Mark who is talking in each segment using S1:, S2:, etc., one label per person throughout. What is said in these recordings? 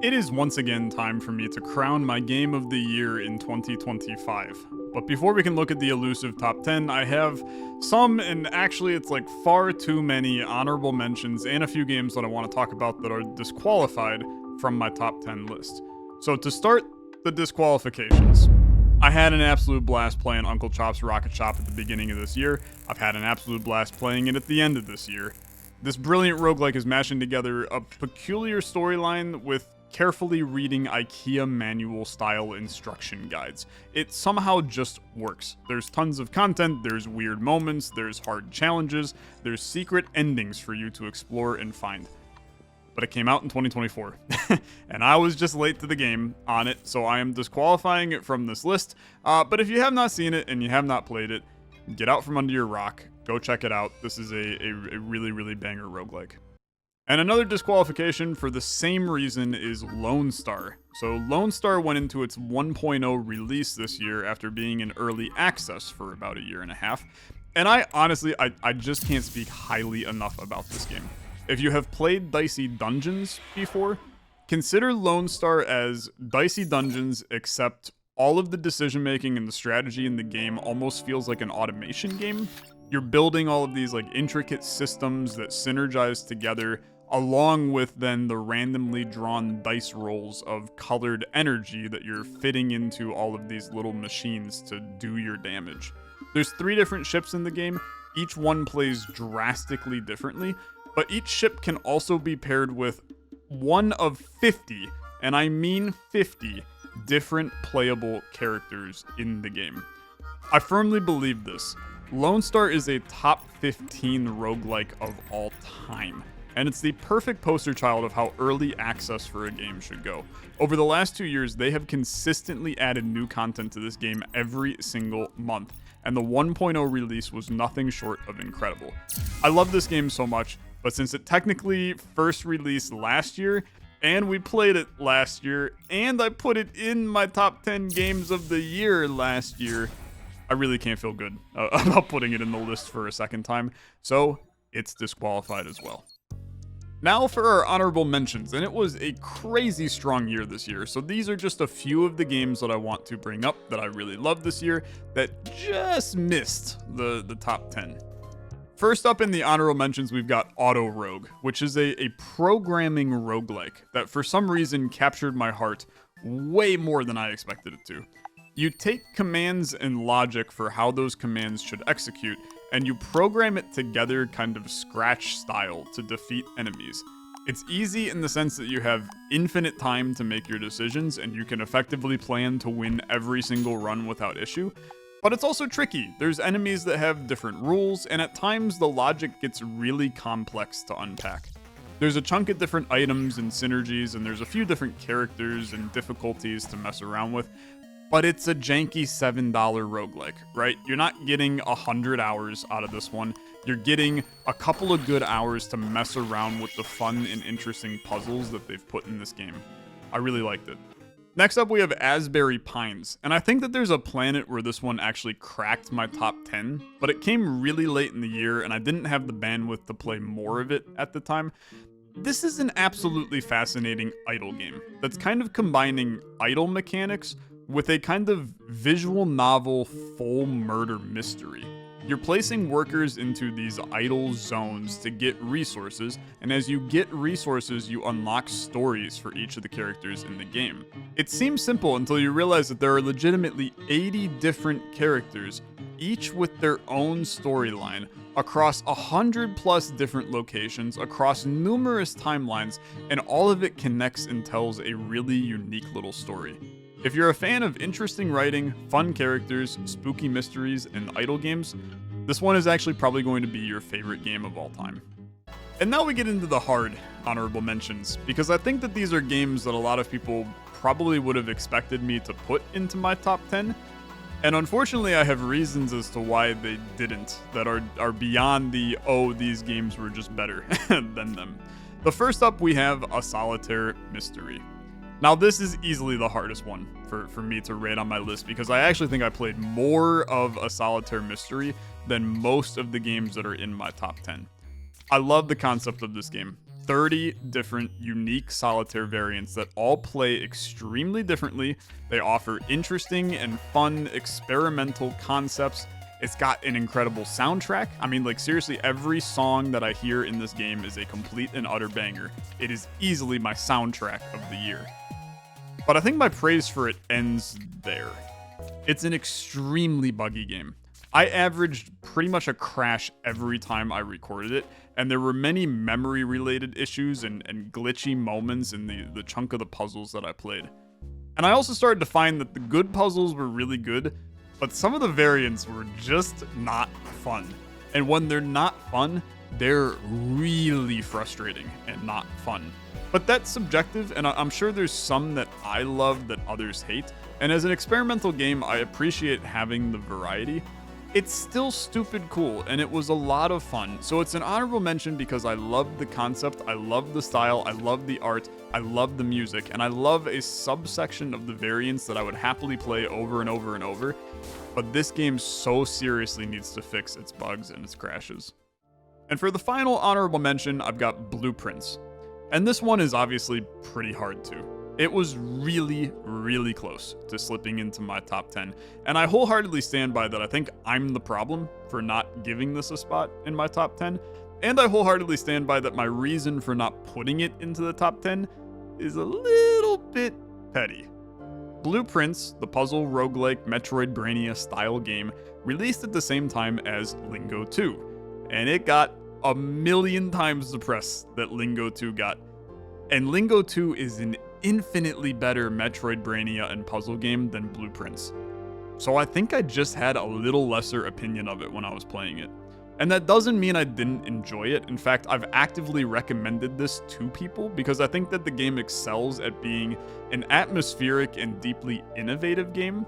S1: It is once again time for me to crown my Game of the Year in 2025. But before we can look at the elusive top 10, I have some, and actually it's like far too many honorable mentions and a few games that I want to talk about that are disqualified from my top 10 list. So to start, the disqualifications. I had an absolute blast playing Uncle Chop's Rocket Shop at the beginning of this year. I've had an absolute blast playing it at the end of this year. This brilliant roguelike is mashing together a peculiar storyline with carefully reading IKEA manual style instruction guides. It somehow just works. There's tons of content, there's weird moments, there's hard challenges, there's secret endings for you to explore and find. But it came out in 2024, and I was just late to the game on it, so I am disqualifying it from this list. But if you have not seen it and you have not played it, get out from under your rock, go check it out. This is a really, really banger roguelike. And another disqualification for the same reason is LONESTAR. So LONESTAR went into its 1.0 release this year after being in early access for about a year and a half. And I honestly just can't speak highly enough about this game. If you have played Dicey Dungeons before, consider LONESTAR as Dicey Dungeons, except all of the decision making and the strategy in the game almost feels like an automation game. You're building all of these like intricate systems that synergize together, along with then the randomly drawn dice rolls of colored energy that you're fitting into all of these little machines to do your damage. There's 3 different ships in the game. Each one plays drastically differently, but each ship can also be paired with one of 50, and I mean 50, different playable characters in the game. I firmly believe this. LONESTAR is a top 15 roguelike of all time, and it's the perfect poster child of how early access for a game should go. Over the last 2 years, they have consistently added new content to this game every single month, and the 1.0 release was nothing short of incredible. I love this game so much, but since it technically first released last year, and we played it last year, and I put it in my top 10 games of the year last year, I really can't feel good about putting it in the list for a second time, so it's disqualified as well. Now for our honorable mentions, and it was a crazy strong year this year, so these are just a few of the games that I want to bring up that I really loved this year that just missed the top 10. First up in the honorable mentions, we've got Auto Rogue, which is a programming roguelike that for some reason captured my heart way more than I expected it to. You take commands and logic for how those commands should execute, and you program it together kind of Scratch style to defeat enemies. It's easy in the sense that you have infinite time to make your decisions, and you can effectively plan to win every single run without issue. But it's also tricky. There's enemies that have different rules, and at times the logic gets really complex to unpack. There's a chunk of different items and synergies, and there's a few different characters and difficulties to mess around with. But it's a janky $7 roguelike, right? You're not getting 100 hours out of this one. You're getting a couple of good hours to mess around with the fun and interesting puzzles that they've put in this game. I really liked it. Next up, we have Asbury Pines, and I think that there's a planet where this one actually cracked my top 10, but it came really late in the year, and I didn't have the bandwidth to play more of it at the time. This is an absolutely fascinating idle game that's kind of combining idle mechanics with a kind of visual novel full murder mystery. You're placing workers into these idle zones to get resources, and as you get resources, you unlock stories for each of the characters in the game. It seems simple until you realize that there are legitimately 80 different characters, each with their own storyline, across 100 plus different locations, across numerous timelines, and all of it connects and tells a really unique little story. If you're a fan of interesting writing, fun characters, spooky mysteries, and idle games, this one is actually probably going to be your favorite game of all time. And now we get into the hard honorable mentions, because I think that these are games that a lot of people probably would have expected me to put into my top 10, and unfortunately I have reasons as to why they didn't, that are beyond the, oh, these games were just better than them. The first up, we have a Solitaire Mystery. Now, this is easily the hardest one for me to rate on my list, because I actually think I played more of a Solitaire Mystery than most of the games that are in my top 10. I love the concept of this game. 30 different unique solitaire variants that all play extremely differently. They offer interesting and fun experimental concepts. It's got an incredible soundtrack. I mean, like, seriously, every song that I hear in this game is a complete and utter banger. It is easily my soundtrack of the year. But I think my praise for it ends there. It's an extremely buggy game. I averaged pretty much a crash every time I recorded it, and there were many memory-related issues and glitchy moments in the chunk of the puzzles that I played. And I also started to find that the good puzzles were really good, but some of the variants were just not fun. And when they're not fun, they're really frustrating and not fun. But that's subjective, and I'm sure there's some that I love that others hate. And as an experimental game, I appreciate having the variety. It's still stupid cool, and it was a lot of fun. So it's an honorable mention because I love the concept, I love the style, I love the art, I love the music, and I love a subsection of the variants that I would happily play over and over and over. But this game so seriously needs to fix its bugs and its crashes. And for the final honorable mention, I've got Blueprints. And this one is obviously pretty hard too. It was really, really close to slipping into my top 10, and I wholeheartedly stand by that. I think I'm the problem for not giving this a spot in my top 10, and I wholeheartedly stand by that my reason for not putting it into the top 10 is a little bit petty. Blueprints, the puzzle roguelike Metroidvania style game, released at the same time as Lingo 2, and it got a million times the press that Lingo 2 got. And Lingo 2 is an infinitely better Metroidvania and puzzle game than Blueprints. So I think I just had a little lesser opinion of it when I was playing it. And that doesn't mean I didn't enjoy it. In fact, I've actively recommended this to people because I think that the game excels at being an atmospheric and deeply innovative game.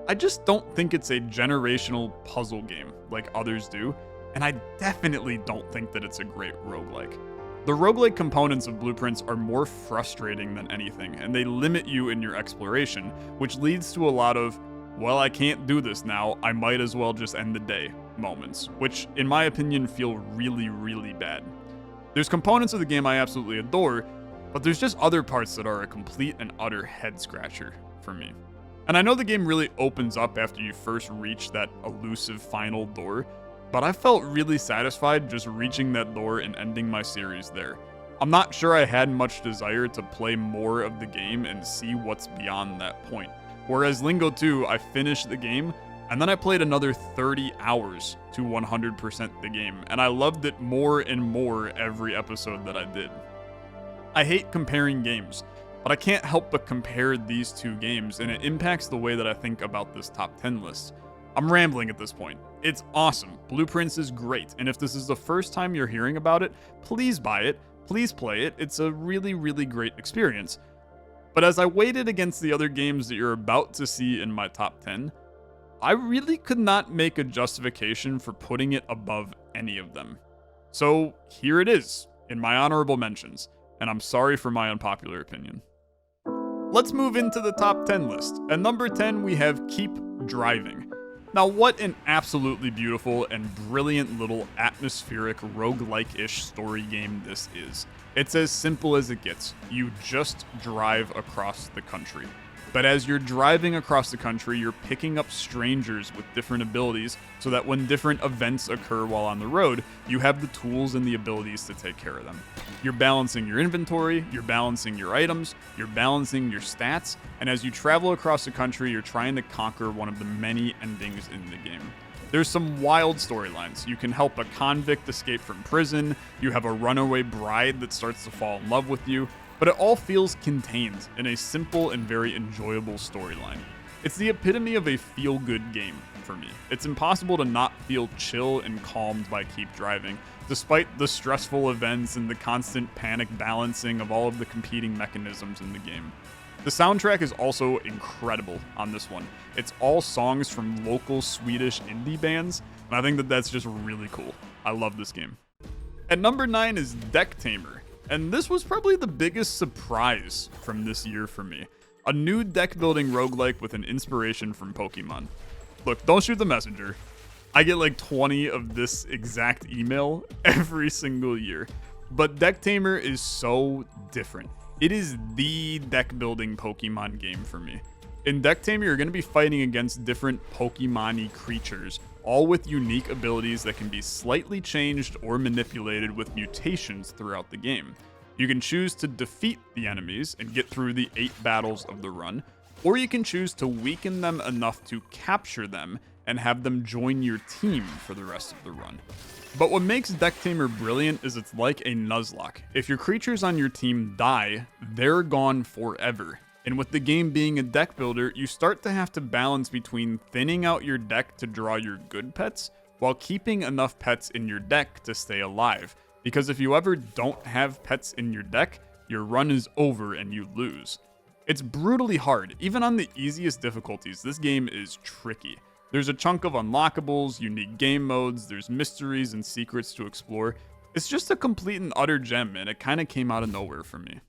S1: I just don't think it's a generational puzzle game like others do, and I definitely don't think that it's a great roguelike. The roguelike components of Blueprints are more frustrating than anything, and they limit you in your exploration, which leads to a lot of, well, I can't do this now, I might as well just end the day moments, which, in my opinion, feel really, really bad. There's components of the game I absolutely adore, but there's just other parts that are a complete and utter head-scratcher for me. And I know the game really opens up after you first reach that elusive final door, but I felt really satisfied just reaching that door and ending my series there. I'm not sure I had much desire to play more of the game and see what's beyond that point. Whereas Lingo 2, I finished the game, and then I played another 30 hours to 100% the game, and I loved it more and more every episode that I did. I hate comparing games, but I can't help but compare these two games, and it impacts the way that I think about this top 10 list. I'm rambling at this point. It's awesome. Blueprints is great, and if this is the first time you're hearing about it, please buy it, please play it. It's a really, really great experience. But as I weighed it against the other games that you're about to see in my top 10, I really could not make a justification for putting it above any of them. So here it is, in my honorable mentions, and I'm sorry for my unpopular opinion. Let's move into the top 10 list. At number 10, we have Keep Driving. Now, what an absolutely beautiful and brilliant little atmospheric roguelike-ish story game this is. It's as simple as it gets. You just drive across the country. But as you're driving across the country, you're picking up strangers with different abilities so that when different events occur while on the road, you have the tools and the abilities to take care of them. You're balancing your inventory, you're balancing your items, you're balancing your stats, and as you travel across the country, you're trying to conquer one of the many endings in the game. There's some wild storylines. You can help a convict escape from prison, you have a runaway bride that starts to fall in love with you, but it all feels contained in a simple and very enjoyable storyline. It's the epitome of a feel-good game for me. It's impossible to not feel chill and calmed by Keep Driving, despite the stressful events and the constant panic balancing of all of the competing mechanisms in the game. The soundtrack is also incredible on this one. It's all songs from local Swedish indie bands, and I think that that's just really cool. I love this game. At number 9 is Decktamer. And this was probably the biggest surprise from this year for me. A new deck-building roguelike with an inspiration from Pokemon. Look, don't shoot the messenger. I get like 20 of this exact email every single year. But Decktamer is so different. It is the deck building Pokemon game for me. In Decktamer, you're going to be fighting against different Pokemon-y creatures, all with unique abilities that can be slightly changed or manipulated with mutations throughout the game. You can choose to defeat the enemies and get through the 8 battles of the run, or you can choose to weaken them enough to capture them and have them join your team for the rest of the run. But what makes Decktamer brilliant is it's like a Nuzlocke. If your creatures on your team die, they're gone forever. And with the game being a deck builder, you start to have to balance between thinning out your deck to draw your good pets, while keeping enough pets in your deck to stay alive. Because if you ever don't have pets in your deck, your run is over and you lose. It's brutally hard. Even on the easiest difficulties, this game is tricky. There's a chunk of unlockables, unique game modes, there's mysteries and secrets to explore. It's just a complete and utter gem, and it kind of came out of nowhere for me.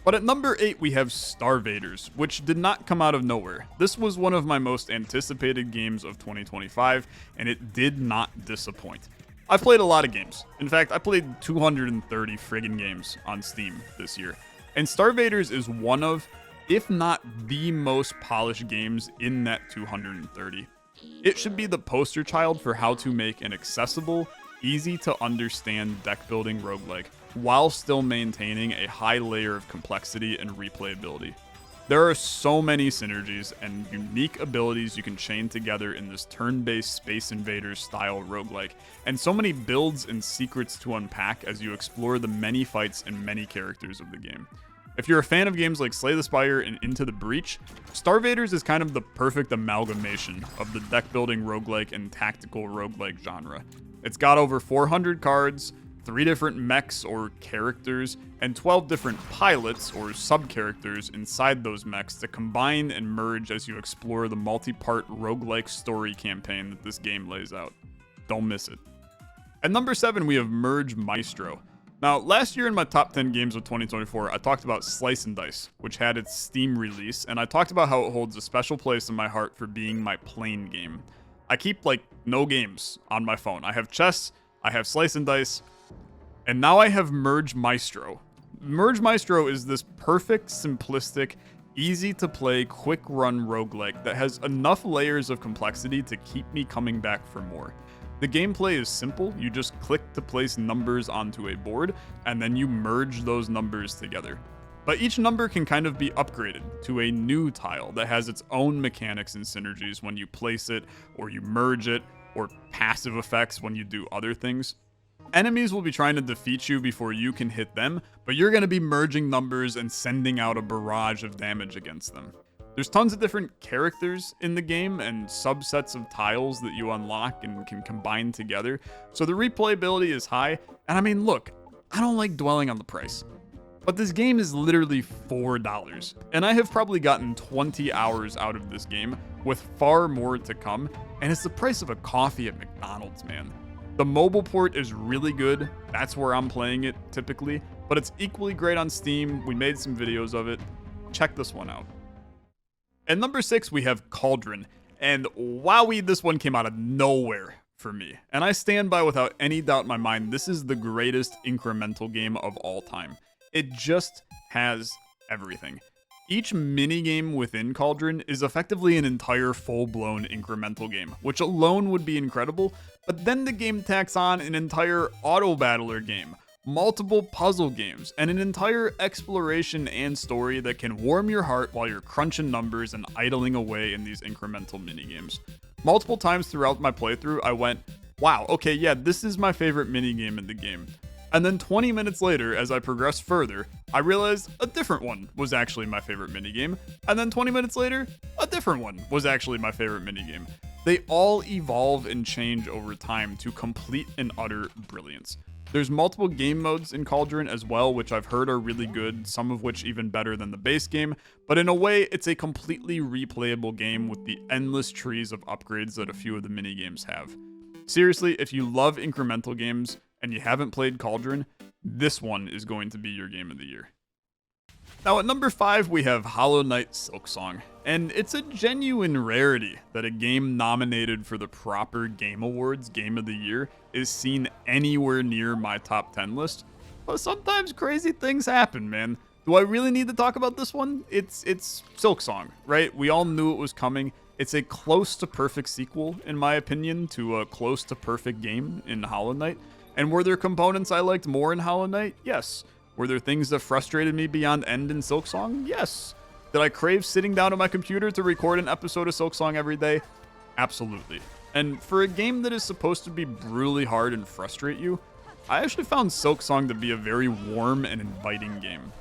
S1: But at number 8, we have StarVaders, which did not come out of nowhere. This was one of my most anticipated games of 2025, and it did not disappoint. I've played a lot of games. In fact, I played 230 friggin' games on Steam this year. And StarVaders is one of, if not the most polished games in that 230. It should be the poster child for how to make an accessible, easy to understand deck building roguelike while still maintaining a high layer of complexity and replayability. There are so many synergies and unique abilities you can chain together in this turn-based Space Invaders style roguelike, and so many builds and secrets to unpack as you explore the many fights and many characters of the game. If you're a fan of games like Slay the Spire and Into the Breach, StarVaders is kind of the perfect amalgamation of the deck-building roguelike and tactical roguelike genre. It's got over 400 cards, 3 different mechs or characters, and 12 different pilots or sub-characters inside those mechs to combine and merge as you explore the multi-part roguelike story campaign that this game lays out. Don't miss it. At number 7, we have Merge Maestro. Now, last year in my top 10 games of 2024, I talked about Slice and Dice, which had its Steam release, and I talked about how it holds a special place in my heart for being my plain game. I keep, no games on my phone. I have chess, I have Slice and Dice, and now I have Merge Maestro. Merge Maestro is this perfect, simplistic, easy-to-play, quick-run roguelike that has enough layers of complexity to keep me coming back for more. The gameplay is simple. You just click to place numbers onto a board, and then you merge those numbers together. But each number can kind of be upgraded to a new tile that has its own mechanics and synergies when you place it, or you merge it, or passive effects when you do other things. Enemies will be trying to defeat you before you can hit them, but you're going to be merging numbers and sending out a barrage of damage against them. There's tons of different characters in the game and subsets of tiles that you unlock and can combine together, so the replayability is high. And I mean, look, I don't like dwelling on the price, but this game is literally $4, and I have probably gotten 20 hours out of this game, with far more to come, and it's the price of a coffee at McDonald's, man. The mobile port is really good. That's where I'm playing it typically, but it's equally great on Steam. We made some videos of it. Check this one out. At number 6, we have Cauldron, and wowee, this one came out of nowhere for me. And I stand by without any doubt in my mind, this is the greatest incremental game of all time. It just has everything. Each minigame within Cauldron is effectively an entire full-blown incremental game, which alone would be incredible, but then the game tacks on an entire auto-battler game, multiple puzzle games, and an entire exploration and story that can warm your heart while you're crunching numbers and idling away in these incremental minigames. Multiple times throughout my playthrough, I went, wow, okay, yeah, this is my favorite minigame in the game. And then 20 minutes later, as I progressed further, I realized a different one was actually my favorite minigame. And then 20 minutes later, a different one was actually my favorite minigame. They all evolve and change over time to complete and utter brilliance. There's multiple game modes in Cauldron as well, which I've heard are really good, some of which even better than the base game, but in a way, it's a completely replayable game with the endless trees of upgrades that a few of the minigames have. Seriously, if you love incremental games and you haven't played Cauldron, this one is going to be your game of the year. Now at number 5, we have Hollow Knight Silksong. And it's a genuine rarity that a game nominated for the proper Game Awards Game of the Year is seen anywhere near my top 10 list. But sometimes crazy things happen, man. Do I really need to talk about this one? It's Silksong, right? We all knew it was coming. It's a close to perfect sequel, in my opinion, to a close to perfect game in Hollow Knight. And were there components I liked more in Hollow Knight? Yes. Were there things that frustrated me beyond end in Silksong? Yes. Did I crave sitting down at my computer to record an episode of Silksong every day? Absolutely. And for a game that is supposed to be brutally hard and frustrate you, I actually found Silksong to be a very warm and inviting game.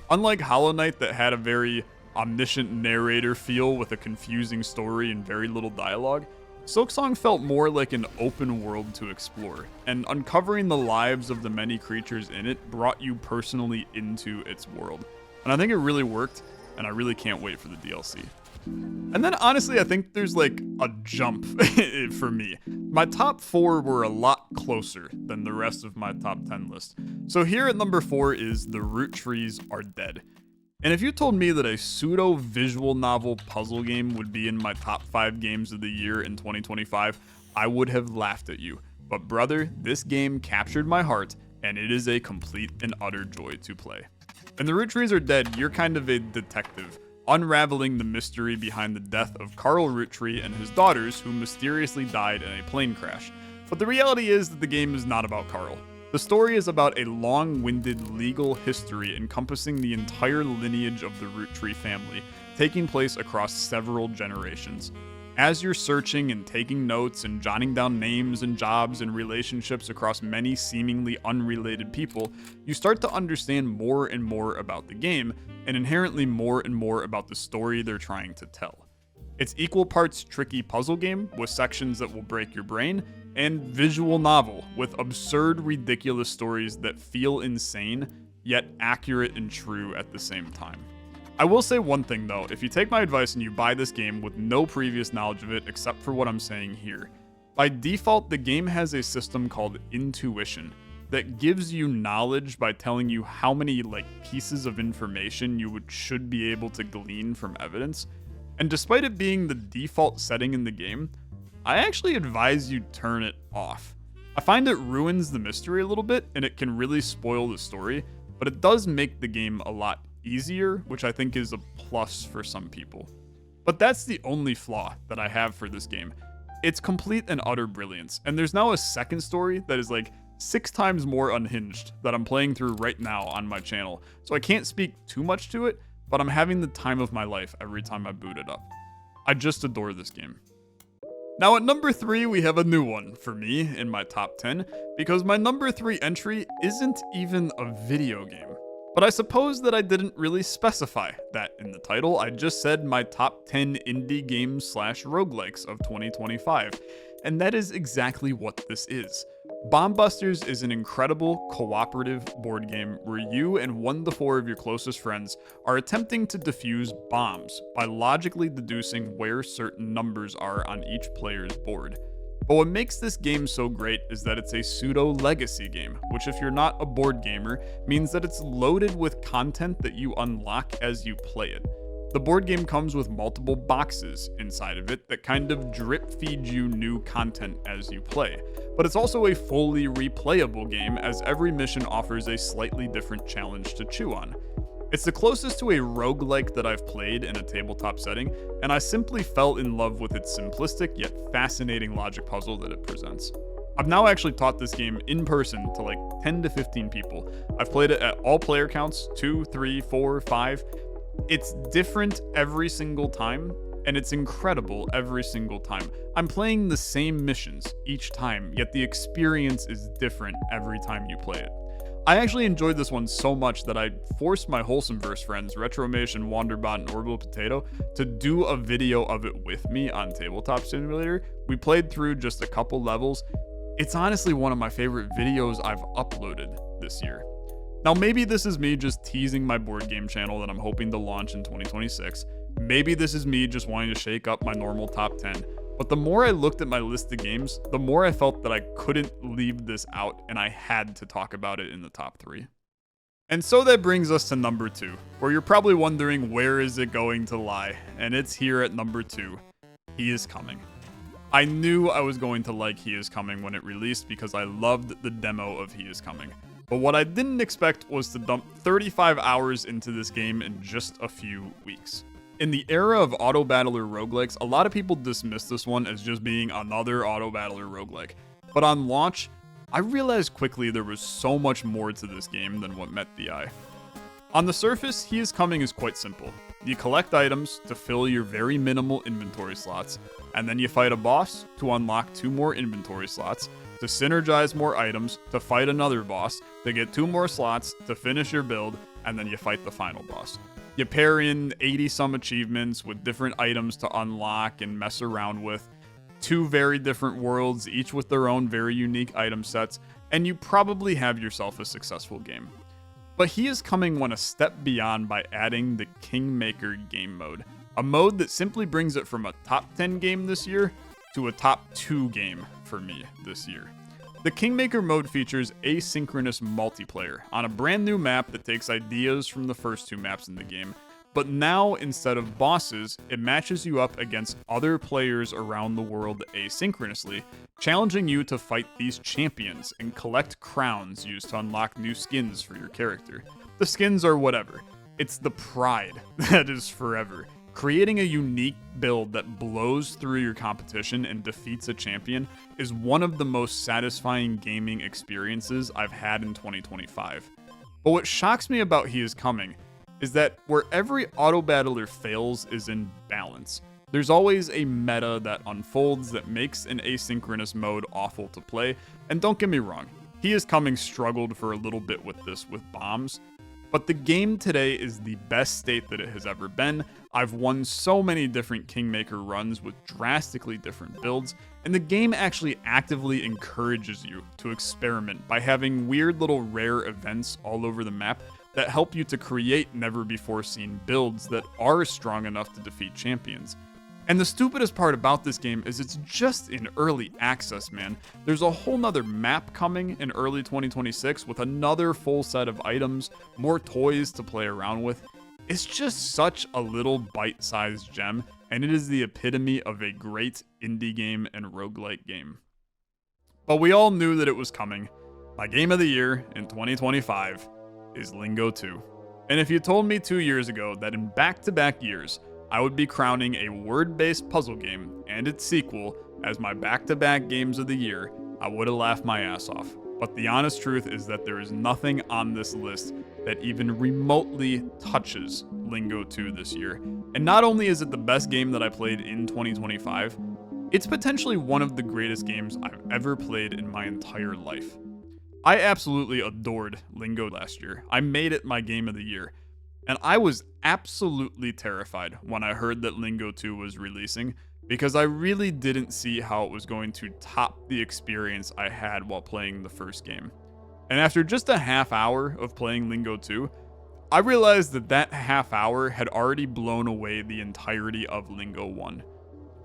S1: Unlike Hollow Knight that had a very omniscient narrator feel with a confusing story and very little dialogue, Silksong felt more like an open world to explore, and uncovering the lives of the many creatures in it brought you personally into its world. And I think it really worked, and I really can't wait for the DLC. And then honestly, I think there's like a jump for me. My top 4 were a lot closer than the rest of my top 10 list. So here at number 4 is The Roottrees Are Dead. And if you told me that a pseudo visual novel puzzle game would be in my top 5 games of the year in 2025, I would have laughed at you. But brother, this game captured my heart, and it is a complete and utter joy to play. In The Roottrees Are Dead, you're kind of a detective, unraveling the mystery behind the death of Carl Roottree and his daughters, who mysteriously died in a plane crash. But the reality is that the game is not about Carl. The story is about a long-winded legal history encompassing the entire lineage of the Roottree family, taking place across several generations. As you're searching and taking notes and jotting down names and jobs and relationships across many seemingly unrelated people, you start to understand more and more about the game, and inherently more and more about the story they're trying to tell. It's equal parts tricky puzzle game with sections that will break your brain, and visual novel with absurd, ridiculous stories that feel insane, yet accurate and true at the same time. I will say one thing though, if you take my advice and you buy this game with no previous knowledge of it except for what I'm saying here, by default the game has a system called intuition that gives you knowledge by telling you how many pieces of information you should be able to glean from evidence. And despite it being the default setting in the game, I actually advise you turn it off. I find it ruins the mystery a little bit and it can really spoil the story, but it does make the game a lot easier, which I think is a plus for some people. But that's the only flaw that I have for this game. It's complete and utter brilliance, and there's now a second story that is 6 times more unhinged that I'm playing through right now on my channel, so I can't speak too much to it, but I'm having the time of my life every time I boot it up. I just adore this game. Now at number 3, we have a new one for me in my top 10, because my number 3 entry isn't even a video game. But I suppose that I didn't really specify that in the title. I just said my top 10 indie games / roguelikes of 2025, and that is exactly what this is. Bomb Busters is an incredible cooperative board game where you and 1 to 4 of your closest friends are attempting to defuse bombs by logically deducing where certain numbers are on each player's board. But what makes this game so great is that it's a pseudo-legacy game, which if you're not a board gamer, means that it's loaded with content that you unlock as you play it. The board game comes with multiple boxes inside of it that kind of drip feed you new content as you play, but it's also a fully replayable game as every mission offers a slightly different challenge to chew on. It's the closest to a roguelike that I've played in a tabletop setting, and I simply fell in love with its simplistic yet fascinating logic puzzle that it presents. I've now actually taught this game in person to 10 to 15 people. I've played it at all player counts, 2, 3, 4, 5. It's different every single time, and it's incredible every single time. I'm playing the same missions each time, yet the experience is different every time you play it. I actually enjoyed this one so much that I forced my Wholesomeverse friends, Retromation, Wanderbot, and Orbital Potato, to do a video of it with me on Tabletop Simulator. We played through just a couple levels. It's honestly one of my favorite videos I've uploaded this year. Now, maybe this is me just teasing my board game channel that I'm hoping to launch in 2026. Maybe this is me just wanting to shake up my normal top 10. But the more I looked at my list of games, the more I felt that I couldn't leave this out and I had to talk about it in the top 3. And so that brings us to number 2, where you're probably wondering where is it going to lie, and it's here at number 2. He is Coming. I knew I was going to like He Is Coming when it released because I loved the demo of He Is Coming. But what I didn't expect was to dump 35 hours into this game in just a few weeks. In the era of auto-battler roguelikes, a lot of people dismiss this one as just being another auto-battler roguelike. But on launch, I realized quickly there was so much more to this game than what met the eye. On the surface, He Is Coming is quite simple. You collect items to fill your very minimal inventory slots, and then you fight a boss to unlock 2 more inventory slots, to synergize more items, to fight another boss, to get 2 more slots, to finish your build, and then you fight the final boss. You pair in 80-some achievements with different items to unlock and mess around with, 2 very different worlds, each with their own very unique item sets, and you probably have yourself a successful game. But He Is Coming went a step beyond by adding the Kingmaker game mode, a mode that simply brings it from a top 10 game this year to a top 2 game for me this year. The Kingmaker mode features asynchronous multiplayer on a brand new map that takes ideas from the first 2 maps in the game, but now instead of bosses, it matches you up against other players around the world asynchronously, challenging you to fight these champions and collect crowns used to unlock new skins for your character. The skins are whatever. It's the pride that is forever. Creating a unique build that blows through your competition and defeats a champion is one of the most satisfying gaming experiences I've had in 2025. But what shocks me about He Is Coming is that where every auto-battler fails is in balance. There's always a meta that unfolds that makes an asynchronous mode awful to play, and don't get me wrong, He Is Coming struggled for a little bit with this with bombs, but the game today is the best state that it has ever been. I've won so many different Kingmaker runs with drastically different builds, and the game actually actively encourages you to experiment by having weird little rare events all over the map that help you to create never-before-seen builds that are strong enough to defeat champions. And the stupidest part about this game is it's just in early access, man. There's a whole nother map coming in early 2026 with another full set of items, more toys to play around with. It's just such a little bite-sized gem, and it is the epitome of a great indie game and roguelike game. But we all knew that it was coming. My game of the year in 2025 is Lingo 2. And if you told me 2 years ago that in back-to-back years, I would be crowning a word-based puzzle game and its sequel as my back-to-back games of the year, I would have laughed my ass off. But the honest truth is that there is nothing on this list that even remotely touches Lingo 2 this year. And not only is it the best game that I played in 2025, it's potentially one of the greatest games I've ever played in my entire life. I absolutely adored Lingo last year. I made it my game of the year. And I was absolutely terrified when I heard that Lingo 2 was releasing, because I really didn't see how it was going to top the experience I had while playing the first game. And after just a half hour of playing Lingo 2, I realized that that half hour had already blown away the entirety of Lingo 1.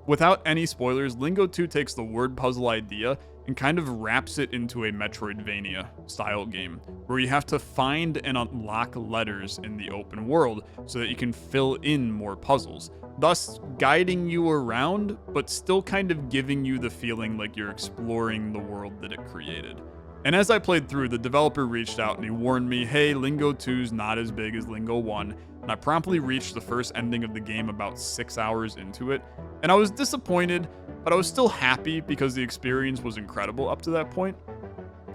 S1: Without any spoilers, Lingo 2 takes the word puzzle idea and kind of wraps it into a Metroidvania style game, where you have to find and unlock letters in the open world so that you can fill in more puzzles, thus guiding you around, but still kind of giving you the feeling like you're exploring the world that it created. And as I played through, the developer reached out and he warned me, hey, Lingo 2's not as big as Lingo 1, and I promptly reached the first ending of the game about 6 hours into it, and I was disappointed, but I was still happy because the experience was incredible up to that point.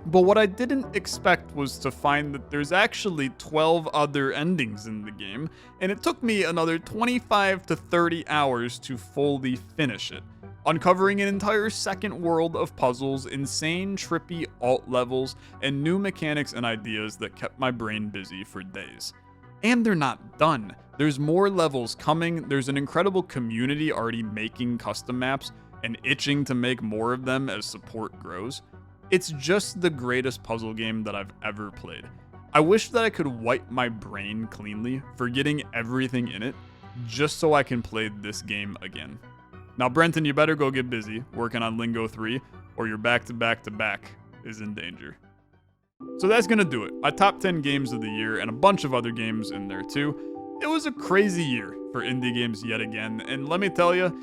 S1: But what I didn't expect was to find that there's actually 12 other endings in the game, and it took me another 25 to 30 hours to fully finish it, uncovering an entire second world of puzzles, insane trippy alt levels, and new mechanics and ideas that kept my brain busy for days. And they're not done. There's more levels coming, there's an incredible community already making custom maps, and itching to make more of them as support grows. It's just the greatest puzzle game that I've ever played. I wish that I could wipe my brain cleanly, forgetting everything in it, just so I can play this game again. Now, Brenton, you better go get busy working on Lingo 3, or your back-to-back-to-back is in danger. So that's gonna do it. My top 10 games of the year and a bunch of other games in there too. It was a crazy year for indie games yet again, and let me tell you,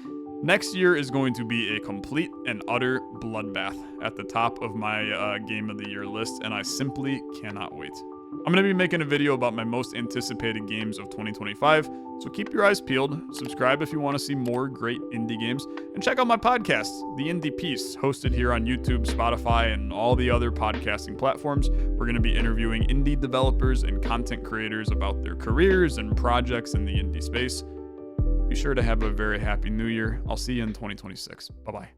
S1: next year is going to be a complete and utter bloodbath at the top of my game of the year list, and I simply cannot wait. I'm going to be making a video about my most anticipated games of 2025, so keep your eyes peeled, subscribe if you want to see more great indie games, and check out my podcast, The Indie Piece, hosted here on YouTube, Spotify, and all the other podcasting platforms. We're going to be interviewing indie developers and content creators about their careers and projects in the indie space. Be sure to have a very happy new year. I'll see you in 2026. Bye-bye.